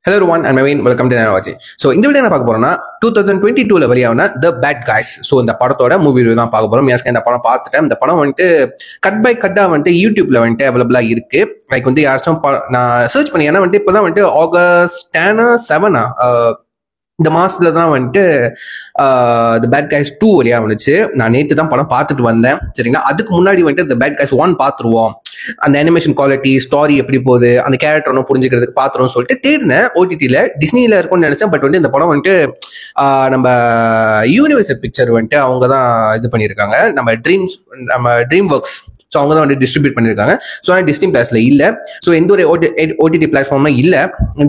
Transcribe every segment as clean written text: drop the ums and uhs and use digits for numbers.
Hello everyone, I'm Naveen. Welcome to Nanovachi. So இந்த video என்ன பார்க்க போறோம்னா 2022 வெளியான த பேட் காய்ஸ். ஸோ இந்த படத்தோட மூவி ரிவ்யூ தான் பார்க்க போறோம். இந்த படம் பார்த்துட்டேன். இந்த படம் வந்துட்டு கட் பை கட்டா வந்துட்டு யூடியூப்ல வந்துட்டு அவைலபிளா இருக்கு. லைக் வந்து யாராச்சும் நான் சர்ச் பண்ணி ஏன்னா வந்துட்டு இப்போதான் வந்துட்டு ஆகஸ்ட் 7 இந்த மாசத்துல தான் வந்துட்டு த பேட் காய்ஸ் 2 வழியா வந்துச்சு. நான் நேற்று தான் படம் பார்த்துட்டு வந்தேன். சரிங்களா, அதுக்கு முன்னாடி வந்துட்டு த பேட் காய்ஸ் 1 பார்த்துருவோம், அந்த அனிமேஷன் குவாலிட்டி ஸ்டோரி எப்படி போகுது, அந்த கேரக்டர் ஒன்றும் புரிஞ்சுக்கிறதுக்கு பாத்துருவோம் சொல்லிட்டு தேடினேன். ஓடிடியில் டிஸ்னியில் இருக்கும்னு நினைச்சேன். பட் வந்து இந்த படம் வந்துட்டு நம்ம யூனிவர்சல் பிக்சர் வந்துட்டு அவங்க தான் இது பண்ணியிருக்காங்க. நம்ம ட்ரீம் ஒர்க்ஸ், ஸோ அவங்க தான் வந்து டிஸ்ட்ரிபியூட் பண்ணியிருக்காங்க. ஸோ ஆனால் டிஸ்னி பிளாஸ்ல இல்லை. ஸோ எந்த ஒரு ஓடிடி பிளாட்ஃபார்ம்லாம் இல்லை.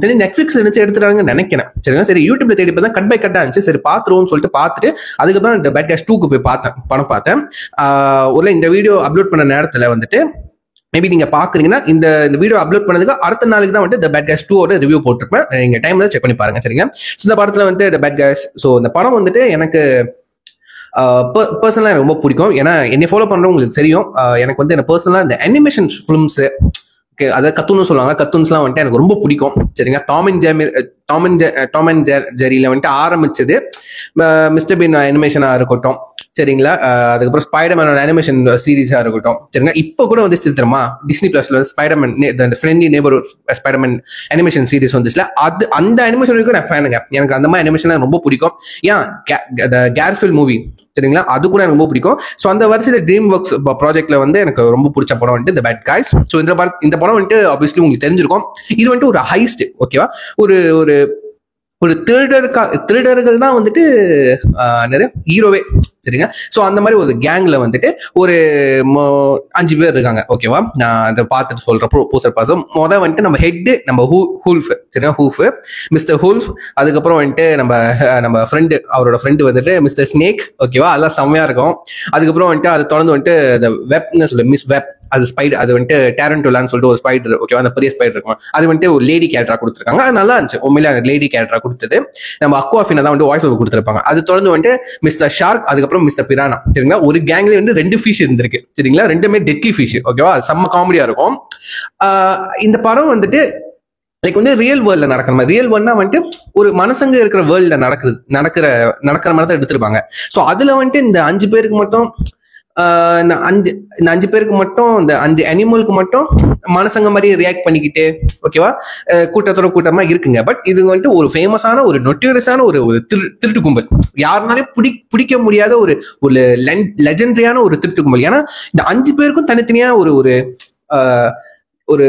தெரிஞ்சு நெட்ஃபிளிக்ஸ்ல இருந்துச்சு எடுத்துட்டாங்கன்னு நினைக்கிறேன். சரிங்களா, சரி யூடியூப்ல தேடி பார்த்தா கட் பை கட்டா இருந்துச்சு. சரி பார்த்துருவோம்னு சொல்லிட்டு பார்த்துட்டு அதுக்கப்புறம் இந்த பேட் காய்ஸ் 2க்கு போய் படம் பார்த்தேன். ஒரு இந்த வீடியோ அப்லோட் பண்ண நேரத்தில் வந்துட்டு மேபி நீங்க பாக்குறீங்கன்னா இந்த வீடியோ அப்லோட் பண்ணதுக்கு அடுத்த நாளுக்கு தான் வந்துட்டு த பேட் காய்ஸ் 2 ரிவ்யூ போட்டிருப்பேன். நீங்க டைம்ல செக் பண்ணி பாருங்க. சரிங்க, ஸோ இந்த படத்துல வந்துட்டு த பேட் காய்ஸ், ஸோ இந்த படம் வந்துட்டு எனக்கு பர்சனலாக ரொம்ப பிடிக்கும். ஏன்னா என்னை ஃபாலோ பண்ணுறவங்களுக்கு தெரியும். எனக்கு வந்து என்ன பர்சனலாக இந்த அனிமேஷன் ஃபிலிம்ஸு, ஓகே, அதாவது கத்துன்னு சொல்லுவாங்க, கத்துன்ஸ்லாம் வந்துட்டு எனக்கு ரொம்ப பிடிக்கும். சரிங்க, டாம் அண்ட் ஜெரியில் வந்துட்டு ஆரம்பிச்சது மிஸ்டர் பீன் அனிமேஷனாக இருக்கட்டும். சரிங்களா, அதுக்கப்புறம் ஸ்பைடர்மேனோட அனிமேஷன் சீரீஸா இருக்கட்டும். சரிங்களா, இப்போ கூட வந்து தெரியுமா டிஸ்னி பிளஸ்ல வந்து Spiderman friendly neighbourhood Spiderman animation series வந்துச்சுல, அந்த அனிமேஷன் வரைக்கும் நான் ஃபேனுங்க. எனக்கு அந்த மாதிரி அனிமேஷன் ரொம்ப பிடிக்கும். ஏன் கேர்ஃபில் மூவி, சரிங்களா, அது கூட எனக்கு ரொம்ப பிடிக்கும். ஸோ அந்த வருஷத்துல ட்ரீம் ஒர்க்ஸ் ப்ராஜெக்ட்ல வந்து எனக்கு ரொம்ப பிடிச்ச படம் வந்துட்டு த பேட் காய்ஸ். ஸோ இந்த படம் வந்துட்டு ஆப்வியஸ்லி உங்களுக்கு தெரிஞ்சிருக்கும். இது வந்துட்டு ஒரு ஹைஸ்ட், ஓகேவா, ஒரு திருடர்கள் தான் வந்துட்டு நிறைய ஹீரோவே. சரிங்க, ஸோ அந்த மாதிரி ஒரு கேங்ல வந்துட்டு ஒரு 5 பேர் இருக்காங்க. ஓகேவா, நான் அதை பார்த்துட்டு சொல்றேன். போஸ்டர் பாசம் வந்துட்டு நம்ம ஹெட் நம்ம ஹூல்ஃப், சரிங்களா, மிஸ்டர் ஹூல்ஃப். அதுக்கப்புறம் வந்துட்டு நம்ம ஃப்ரெண்டு, அவரோட ஃப்ரெண்டு வந்துட்டு மிஸ்டர் ஸ்னேக். ஓகேவா, அதெல்லாம் செம்மையா இருக்கும். அதுக்கப்புறம் வந்துட்டு அதை தொடர்ந்து வந்துட்டு வெப்னு சொல்லு மிஸ் வெப், அது ஸ்பைடர், அது வந்துட்டு டேரண்டோலான்னு சொல்லிட்டு ஒரு ஸ்பைடர். ஓகேவா, அந்த பெரிய ஸ்பைடர் இருக்கும். அது வந்துட்டு ஒரு லேடி கேரக்டரா கொடுத்துருக்காங்க. அது நல்லா இருந்துச்சு உண்மையில. அந்த லேடி கேரக்டரா கொடுத்தது நம்ம அக்வாஃபினா தான் வந்து வாய்ஸ் ஓவர் கொடுத்துருப்பாங்க. அது தொடர்ந்து வந்துட்டு மிஸ்டர் ஷார்க், அதுக்கப்புறம் மிஸ்டர் பிரானா. சரிங்களா, ஒரு கேங்ல வந்து 2 ஃபிஷ் இருந்திருக்கு. சரிங்களா, 2மே டெட்லி ஃபிஷ். ஓகேவா, செம்ம காமெடியா இருக்கும். இந்த படம் வந்துட்டு லைக் வந்து ரியல் வேர்ல்ட்ல நடக்கிற மாதிரி, ரியல் வேர்ல்ட்னா வந்துட்டு ஒரு மனசங்க இருக்கிற வேர்ல்ட்ல நடக்கிற மாதிரி தான் எடுத்திருப்பாங்க. ஸோ அதுல வந்துட்டு இந்த 5 பேருக்கு மட்டும் இந்த 5 பேருக்கு மட்டும், இந்த 5 அனிமலுக்கு மட்டும் மனசங்க மாதிரி ரியாக்ட் பண்ணிக்கிட்டு, ஓகேவா, கூட்டமா இருக்குங்க. பட் இது வந்துட்டு ஒரு ஃபேமஸான ஒரு நொட்டியரஸான ஒரு திருட்டு கும்பல். யாருனாலே பிடிக்க முடியாத ஒரு லெஜெண்டரியான ஒரு திருட்டு கும்பல். ஏன்னா இந்த 5 பேருக்கும் தனித்தனியா ஒரு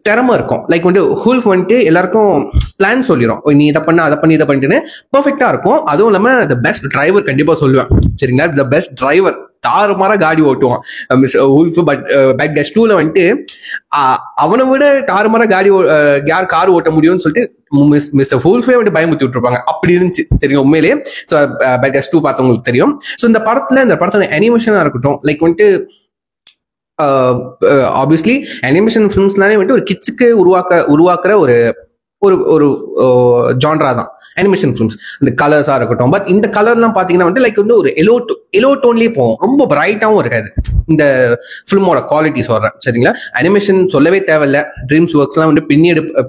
திறமை இருக்கும். லைக் வந்து ஹூல்ஃப் வந்துட்டு எல்லாருக்கும் பிளான் சொல்லிடும், நீ இதை பண்ண அதை பண்ணி இதை பண்ணிட்டுன்னு பர்ஃபெக்டா இருக்கும். அதுவும் இல்லாம த பெஸ்ட் டிரைவர் கண்டிப்பா சொல்லுவேன். சரிங்களா, த பெஸ்ட் டிரைவர், தாறுமாறா காடி ஓட்டுவான் மிஸ் ஹூல்ஃப். பட் பேட் காய்ஸ் 2ல வந்துட்டு அவனை விட தாறுமாறா யார் கார் ஓட்ட முடியும்னு சொல்லிட்டு மிஸ்டர் ஹூல்ஃபே வந்துட்டு பயமுத்தி விட்டுருப்பாங்க. அப்படி இருந்துச்சு. சரிங்க, உண்மையிலேயே. ஸோ பேட் காய்ஸ் 2 பார்த்தவங்களுக்கு தெரியும். ஸோ இந்த படத்தோட அனிமேஷனா இருக்கட்டும், லைக் வந்துட்டு ஆப்வியஸ்லி அனிமேஷன் ஃபிலிம்ஸ்லானே வந்துட்டு ஒரு கிட்ஸுக்கு உருவாக்குற ஒரு ஜான்ரா தான் அனிமேஷன் ஃபிலிம்ஸ். இந்த கலர்ஸா இருக்கட்டும். பட் இந்த கலர்லாம் பாத்தீங்கன்னா வந்து லைக் வந்து ஒரு எலோ டோன்லயே போகும். ரொம்ப பிரைட்டாவும் இருக்காது இந்த ஃபிலிமோட குவாலிட்டி சொல்றேன். சரிங்களா, அனிமேஷன் சொல்லவே தேவையில்ல. ட்ரீம்ஸ் ஒர்க்ஸ்லாம் வந்து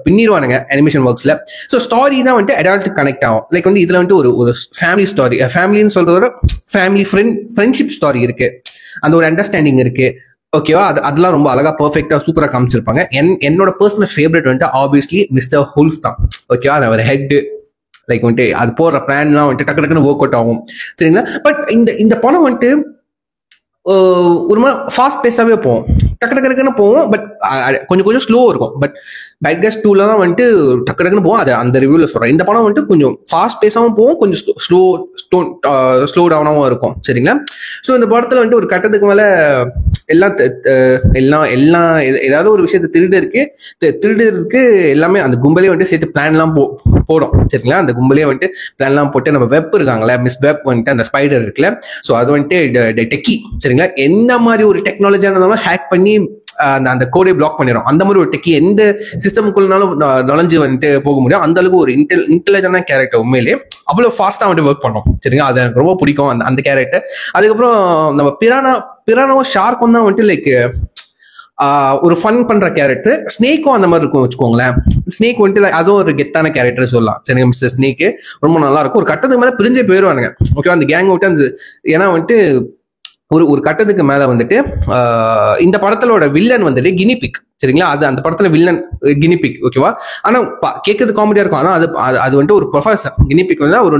பின்னிடுவானுங்க அனிமேஷன் ஒர்க்ஸ்ல. ஸோ ஸ்டோரி தான் வந்துட்டு அடல்ட் கனெக்ட் ஆகும். லைக் வந்து இதுல வந்துட்டு ஒரு ஃபேமிலி ஸ்டோரி, ஃபேமிலின்னு சொல்றதோட ஃபேமிலி ஃப்ரெண்ட்ஷிப் ஸ்டோரி இருக்கு, அந்த ஒரு அண்டர்ஸ்டாண்டிங் இருக்கு. ஓகேவா, அதெல்லாம் ரொம்ப அழகா பெர்ஃபெக்டா சூப்பரா காமிச்சிருப்பாங்க. என்னோட பர்சனல் ஃபேவரட் வந்துட்டு ஆப்வியஸ்லி மிஸ்டர் ஹூல்ஃப் தான். ஓகேவா, ஒரு ஹெட், லைக் வந்துட்டு அது போடுற பிளான்லாம் வந்துட்டு டக்குன்னு ஒர்க் அவுட் ஆகும். சரிங்களா, பட் இந்த படம் வந்துட்டு ஒரு மாதிரி ஃபாஸ்ட் பேஸாவே போவோம், டக்குன்னு போவோம். பட் கொஞ்சம் ஸ்லோ இருக்கும். பட் பேட் காய்ஸ் 2ல தான் வந்துட்டு டக்குன்னு போவோம். அது அந்த ரிவ்யூல சொல்றேன். இந்த படம் வந்துட்டு கொஞ்சம் ஃபாஸ்ட் பேஸாவும் போவோம், கொஞ்சம் ஸ்லோ டவுனாகவும் இருக்கும். சரிங்களா, ஸோ இந்த படத்துல வந்துட்டு ஒரு கட்டத்துக்கு மேல எல்லாம் ஏதாவது ஒரு விஷயத்த திருடருக்கு எல்லாமே அந்த கும்பலே வந்துட்டு சேர்த்து பிளான்லாம் போடும். சரிங்களா, அந்த கும்பலே வந்துட்டு பிளான்லாம் போட்டு நம்ம வெப் இருக்காங்களே, மிஸ் வெப் வந்துட்டு அந்த ஸ்பைடர் இருக்குல்ல, ஸோ அது வந்துட்டு டெக்கி. சரிங்களா, எந்த மாதிரி ஒரு டெக்னாலஜியா இருந்தாலும் ஹேக் பண்ணி அந்த கோடை பிளாக் பண்ணிடும். அந்த மாதிரி ஒரு டெக்கி எந்த சிஸ்டமுக்குள்ளாலும் நுழைஞ்சு வந்துட்டு போக முடியும். அந்த அளவுக்கு ஒரு இன்டெலிஜென்டான கேரக்டர். உண்மையிலேயே அவ்வளவு ஃபாஸ்டா வந்துட்டு ஒர்க் பண்ணும். சரிங்களா, அது எனக்கு ரொம்ப பிடிக்கும் அந்த கேரக்டர். அதுக்கப்புறம் நம்ம பிரானாவும் ஷார்க்கும் தான் வந்துட்டு லைக் ஒரு ஃபன் பண்ற கேரக்டர். ஸ்னேக்கும் அந்த மாதிரி இருக்கும் வச்சுக்கோங்களேன். ஸ்னேக் வந்துட்டு அதுவும் ஒரு கெத்தான கேரக்டர் சொல்லலாம். சரி, மிஸ்டர் ஸ்னேக்கு ரொம்ப நல்லா இருக்கும். ஒரு கட்டத்துக்கு மேல பிரிஞ்சே போயிடுவானுங்க. ஓகே, அந்த கேங் விட்டு அந்த ஏன்னா வந்துட்டு ஒரு கட்டத்துக்கு மேல வந்துட்டு இந்த படத்தோட வில்லன் வந்துட்டு கினிபிக். சரிங்களா, அது அந்த படத்துல வில்லன் கினிபிக். ஓகேவா, ஆனா கேட்கறது காமெடியா இருக்கும். ஆனா அது வந்துட்டு ஒரு ப்ரொஃபசர். கினிபிக் வந்து ஒரு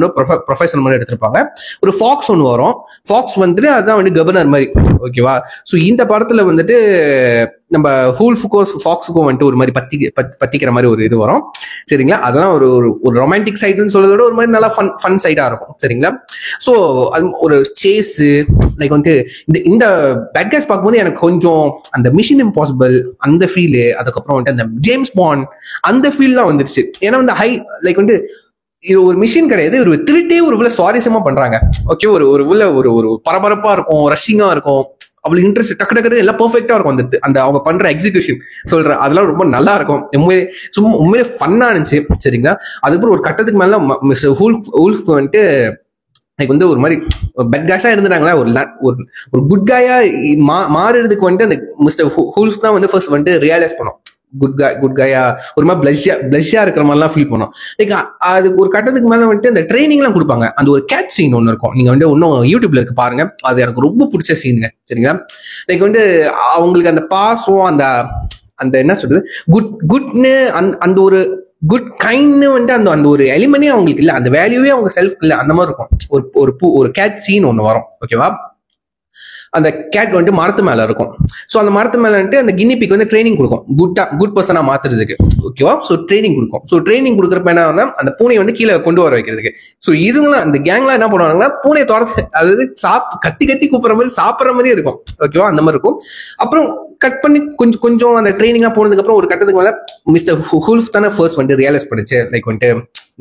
ப்ரொஃபசர் மாதிரி எடுத்திருப்பாங்க. ஒரு ஃபாக்ஸ் ஒன்று வரும். ஃபாக்ஸ் வந்துட்டு அதுதான் வந்து கவர்னர் மாதிரி. ஓகேவா, ஸோ இந்த படத்துல வந்துட்டு நம்ம ஹூல்ஃபுக்கும் ஃபாக்ஸுக்கும் வந்துட்டு ஒரு மாதிரி பத்திக்கிற மாதிரி ஒரு இது வரும். சரிங்களா, அதெல்லாம் ஒரு ஒரு ரொமான்டிக் சைடுன்னு சொல்றத விட ஒரு மாதிரி நல்லா ஃபன் சைடா இருக்கும். சரிங்களா, ஸோ அது ஒரு சேஸ் லைக் வந்து இந்த பேட் கைஸ் பார்க்கும்போது எனக்கு கொஞ்சம் அந்த மிஷன் இம்பாசிபிள் அந்த ஃபீலு, அதுக்கப்புறம் வந்துட்டு அந்த ஜேம்ஸ் பாண்ட் அந்த ஃபீல்லாம் வந்துருச்சு. ஏன்னா வந்து லைக் வந்து இது ஒரு மிஷின் கிடையாது, ஒரு திருட்டே ஒரு உள்ள சுவாரஸ்யமா பண்றாங்க. ஓகே, ஒரு உள்ள ஒரு பரபரப்பா இருக்கும், ரஷ்ஷிங்கா இருக்கும், அவ்வளவு இன்ட்ரெஸ்ட், டக்கு டக்கு எல்லாம் பெர்ஃபெக்டா இருக்கும். அந்த அவங்க பண்ற எக்ஸிகியூஷன் சொல்றேன், அதெல்லாம் ரொம்ப நல்லா இருக்கும். உண்மையிலே ஃபன்னா இருந்துச்சு. சரிங்களா, அதுக்கப்புறம் ஒரு கட்டத்துக்கு மேல மிஸ்டர் ஹூல்ஃப் வந்துட்டு லைக் வந்து ஒரு மாதிரி பெட் காஷா இருந்துட்டாங்களா, ஒரு குட் காயா மாறுறதுக்கு வந்துட்டு அந்த மிஸ்டர் ஹூல்ஃப் தான் வந்து ஃபர்ஸ்ட் வந்துட்டு ரியலைஸ் பண்ணோம். குட் காயா ஒரு மாதிரி பிளஷ்ஷா இருக்கிற மாதிரிலாம் ஃபீல் பண்ணோம். லைக் அது ஒரு கட்டத்துக்கு மேல வந்துட்டு அந்த ட்ரைனிங்லாம் கொடுப்பாங்க. அந்த ஒரு கேட் சீன் ஒன்று இருக்கும், நீங்க வந்து இன்னும் யூடியூப்ல இருக்கு பாருங்க, அது எனக்கு ரொம்ப பிடிச்ச சீனுங்க. சரிங்களா, லைக் வந்து அவங்களுக்கு அந்த பாசம், அந்த என்ன சொல்றது, குட்னு அந்த ஒரு குட் கைண்ட்னு வந்துட்டு அந்த ஒரு எலிமெண்டே அவங்களுக்கு இல்லை, அந்த வேல்யூவே அவங்க செல்ஃப் இல்லை, அந்த மாதிரி இருக்கும். ஒரு கேட் சீன் ஒன்று வரும். ஓகேவா, அந்த கேட் வந்துட்டு மரத்து மேல இருக்கும். ஸோ அந்த மரத்து மேல வந்துட்டு அந்த கினிபிக்கு வந்து ட்ரைனிங் கொடுக்கும், குட் பர்சனா மாத்துறதுக்கு. ஓகேவா, ஸோ ட்ரைனிங் கொடுக்கும். ஸோ ட்ரைனிங் கொடுக்குறப்ப என்ன, அந்த பூனையை வந்து கீழே கொண்டு வர வைக்கிறதுக்கு. ஸோ இதுங்களாம் அந்த கேங்லாம் என்ன பண்ணுவாங்கன்னா, பூனையை தொடர்ந்து அதாவது கத்தி கூப்பிடுற மாதிரி சாப்பிட்ற மாதிரி இருக்கும். ஓகேவா, அந்த மாதிரி இருக்கும். அப்புறம் கட் பண்ணி கொஞ்சம் அந்த ட்ரைனிங்லாம் போனதுக்கு அப்புறம் ஒரு கட்டத்துக்கு மேல மிஸ்டர் ஹூல்ஃப் தானே ஃபர்ஸ்ட் வந்துட்டு ரியலைஸ் பண்ணிச்சு, லைக் வந்துட்டு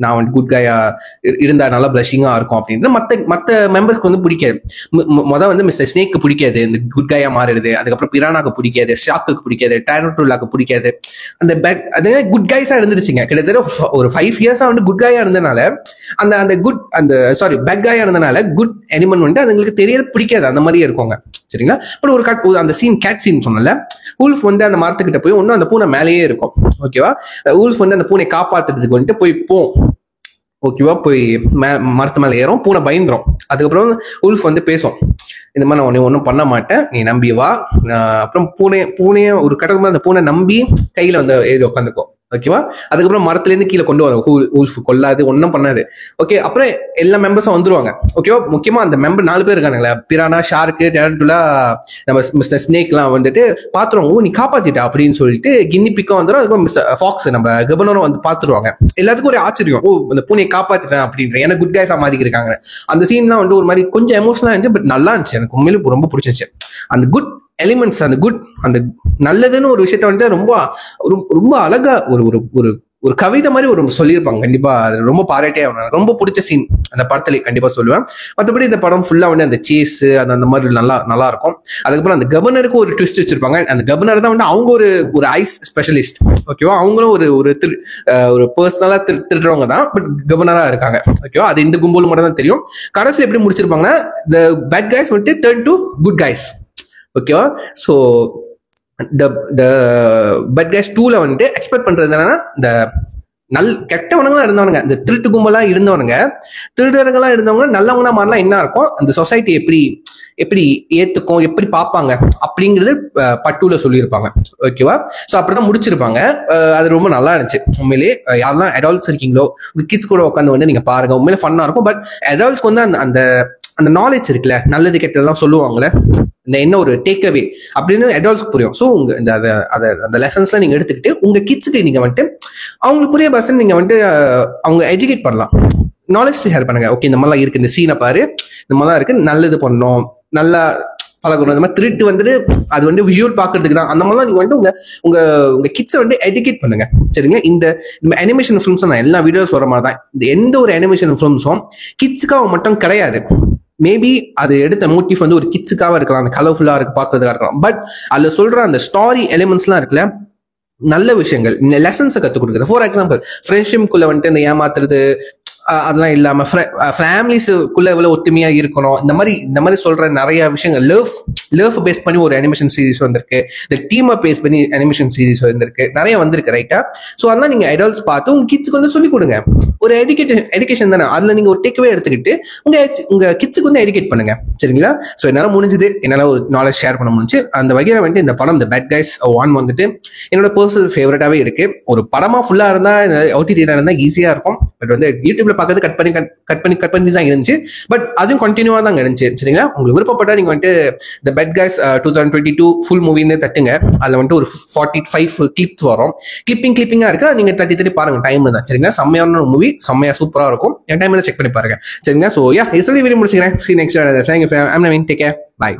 நான் வந்து குட் கையா இருந்தா நல்லா பிளஷிங்கா இருக்கும் அப்படின்னு. மற்ற மெம்பர்ஸ்க்கு வந்து பிடிக்காது. வந்து மிஸ்டர் ஸ்னேக்கு பிடிக்காது இந்த குட் கையா மாறிடுது. அதுக்கப்புறம் பிரானாக்கு பிடிக்காது, ஷாக்குக்கு பிடிக்காது, டாரன்டுலாக்கு பிடிக்காது. அது குட் கைஸா இருந்துருச்சுங்க. கிட்டத்தட்ட ஒரு 5 இயர்ஸா வந்து குட் கையா இருந்தனால பேட் கையா இருந்தனால குட் எனிமன் வந்து அதுங்களுக்கு தெரியறது பிடிக்காது, அந்த மாதிரியே இருக்குங்க. சரிங்களா, பட் அந்த சீன் கேட் சீன் சொன்னல, ஊல்ஃப் வந்து அந்த மரத்துக்கிட்ட போய் ஒன்னும் அந்த பூனை மேலேயே இருக்கும். ஓகேவா, ஊல்ஃப் வந்து அந்த பூனை காப்பாத்துறதுக்கு வந்துட்டு ஓகேவா போய் மரத்து மேலே ஏறும், பூனை பயந்துரும். அதுக்கப்புறம் ஊல்ஃப் வந்து பேசும், இந்த மாதிரி நான் ஒன்றும் பண்ண மாட்டேன், நீ நம்பி வா. அப்புறம் பூனைய ஒரு கட்டத்துக்கு அந்த பூனை நம்பி கையில வந்து ஏறி உட்காந்துக்கும். ஓகேவா, அதுக்கப்புறம் மரத்துலேருந்து கீழே கொண்டு வரும். ஊல்ஃப் கொல்லாது, ஒன்றும் பண்ணாது. ஓகே, அப்புறம் எல்லா மெம்பர்ஸும் வந்துருவாங்க. ஓகேவா, முக்கியமா அந்த மெம்பர் 4 பேர் இருக்கானுங்களா, பிரானா, ஷார்க்கு, டேரன்டுலா, நம்ம மிஸ்டர் ஸ்னேக்லாம் வந்துட்டு பாத்துருவாங்க, நீ காப்பாத்திட்டா அப்படின்னு சொல்லிட்டு கினிபிக்கும் வந்துடும். அதுக்கும் மிஸ்டர் ஃபாக்ஸ் நம்ம கவர்னரும் வந்து பாத்துருவாங்க. எல்லாத்துக்கும் ஒரு ஆச்சரியம், அந்த பூனையை காப்பாத்திட்டேன் அப்படின்ற, எனக்கு குட் கைஸா மாத்திக்கிருக்காங்க. அந்த சீன்லாம் வந்து ஒரு மாதிரி கொஞ்சம் எமோஷனலா இருந்துச்சு, பட் நல்லா இருந்துச்சு, எனக்கு உண்மையிலும் ரொம்ப பிடிச்சிருச்சு. அந்த குட் எலிமெண்ட்ஸ், அந்த நல்லதுன்னு ஒரு விஷயத்த வந்துட்டு ரொம்ப ரொம்ப அழகா ஒரு கவிதை மாதிரி ஒரு சொல்லியிருப்பாங்க. கண்டிப்பா அது ரொம்ப பாராட்டே ரொம்ப பிடிச்ச சீன் அந்த படத்துல கண்டிப்பா சொல்லுவேன். மற்றபடி இந்த படம் ஃபுல்லா வந்து அந்த சேஸ் அந்த மாதிரி நல்லா இருக்கும். அதுக்கப்புறம் அந்த கவர்னருக்கு ஒரு ட்விஸ்ட் வச்சிருப்பாங்க. அந்த கவர்னர் தான் வந்து அவங்க ஒரு ஐஸ் ஸ்பெஷலிஸ்ட். ஓகேவா, அவங்களும் ஒரு பர்சனலா திருடுறவங்க தான், பட் கவர்னரா இருக்காங்க. ஓகேவா, அது இந்த கும்பல் மட்டும் தான் தெரியும். கடைசியில் எப்படி முடிச்சிருப்பாங்கன்னா, த பேட் கைஸ் வந்துட்டு டர்ன் டு குட் கைஸ். ஓகேவா, ஸோ த பேட் கைஸ் 2ல வந்துட்டு எக்ஸ்பெக்ட் பண்றது என்னன்னா, இந்த கெட்டவனுங்களா இருந்தவனுங்க, இந்த திருட்டு கும்பலா இருந்தவனுங்க, திருடர்களா இருந்தவங்க நல்லவங்களா மாறலாம் என்ன இருக்கும், அந்த சொசைட்டி எப்படி ஏத்துக்கும், எப்படி பார்ப்பாங்க அப்படிங்கிறது பட்டுல சொல்லியிருப்பாங்க. ஓகேவா, ஸோ அப்படிதான் முடிச்சிருப்பாங்க. அது ரொம்ப நல்லா இருந்துச்சு. உண்மையிலேயே யாரெல்லாம் அடால்ட்ஸ் இருக்கீங்களோ, உங்க கிட்ஸ் கூட உட்காந்து வந்து நீங்க பாருங்க, உண்மையிலே ஃபன்னா இருக்கும். பட் அடால்ட்ஸ்க்கு வந்து அந்த நாலேஜ் இருக்குல்ல, நல்லது கெட்டதெல்லாம் சொல்லுவாங்கல்ல, இந்த என்ன ஒரு டேக் அவே அப்படின்னு அடால்ட்ஸ்க்கு புரியும். ஸோ உங்க அந்த லெசன்ஸ்லாம் நீங்க எடுத்துக்கிட்டு உங்க கிட்ஸுக்கு நீங்க வந்துட்டு அவங்களுக்கு புரிய பர்சன் நீங்க வந்துட்டு அவங்க எஜுகேட் பண்ணலாம், நாலேஜ் ஷேர் பண்ணுங்க. ஓகே, இந்த மாதிரிலாம் இருக்கு, இந்த சீனை பாரு, இந்த மாதிரிலாம் இருக்கு, நல்லது பண்ணணும், நல்லா பழகணும். இந்த மாதிரி திருட்டு வந்துட்டு அது வந்து விஷுவல் பார்க்கறதுக்கு தான், அந்த மாதிரிலாம் நீங்க வந்துட்டு உங்க கிட்ஸை வந்து எஜுகேட் பண்ணுங்க. சரிங்க, இந்த அனிமேஷன் ஃபிலிம்ஸ் நான் எல்லா வீடியோஸ் வர மாதிரி தான், இந்த எந்த ஒரு அனிமேஷன் ஃபிலிம்ஸும் கிட்ஸுக்காக மட்டும் கிடையாது. மேபி அது எடுத்த மோட்டிவ் வந்து ஒரு கிட்ஸுக்காக இருக்கலாம், அந்த கலர்ஃபுல்லா இருக்கு பார்க்கறதுக்காக இருக்கலாம். பட் அதுல சொல்ற அந்த ஸ்டாரி எலிமெண்ட்ஸ்லாம் இருக்குல்ல, நல்ல விஷயங்கள், லெசன்ஸை கற்றுக் கொடுக்குது. ஃபார் எக்ஸாம்பிள், ஃப்ரெண்ட்ஷிப்குள்ள வந்துட்டு இந்த ஏமாத்துறது, அதெல்லாம் இல்லாம ஃபேமிலிஸுக்குள்ள எவ்வளவு ஒத்துமையா இருக்கணும், இந்த மாதிரி சொல்ற நிறைய விஷயங்கள், லவ் பேஸ் பண்ணி ஒரு அனிமேஷன் சீரிஸ் வந்திருக்கு, இந்த டீமை பேஸ் பண்ணி அனிமேஷன் சீரிஸ் வந்திருக்கு, நிறைய வந்திருக்கு ரைட்டா. ஸோ அதெல்லாம் நீங்க அடல்ட்ஸ் பார்த்து உங்க கிட்ஸுக்கு வந்து சொல்லிக் கொடுங்க. ஒரு எடுகேஷன் தானே, அதுல நீங்க ஒரு டேக்அவே எடுத்துக்கிட்டு உங்க கிட்ஸுக்கு வந்து எடுகேட் பண்ணுங்க, சரிங்களா. ஸோ என்னால முடிஞ்சது, என்னால ஒரு நாலேஜ் ஷேர் பண்ண முடிஞ்சு. அந்த வகையில வந்துட்டு இந்த படம் தி பேட் கைஸ் 1 வந்துட்டு என்னோட பர்சனல் ஃபேவரட்டாவே இருக்கு. ஒரு படமா ஃபுல்லா இருந்தா ஓடிடில இருந்தா ஈஸியா இருக்கும். பட் வந்து யூடியூப்ல பார்க்கறது கட் பண்ணி தான் இருந்துச்சு. பட் அதுவும் கண்டினியூவா தான் இருந்துச்சு, சரிங்களா. உங்களுக்கு விருப்பப்பட்டா நீங்க வந்துட்டு தி பேட் கைஸ் 2022 ஃபுல் மூவின்னு தட்டுங்க. அதுல வந்துட்டு ஒரு 45 கிளிப்ஸ் வரும். கிளிப்பிங்கா இருக்கு, நீங்க தட்டி பாருங்க. டைம் தான், சரிங்களா. செம்மையான மூவி, செம்மையா சூப்பரா இருக்கும். என் டைம்ல செக் பண்ணி பாருங்க, சரிங்களா. ஸோ யா, சொல்லி வீடியோ முடிச்சுக்கிறேன். See you next time. Thank you. I'm Naveen. Take care. Bye.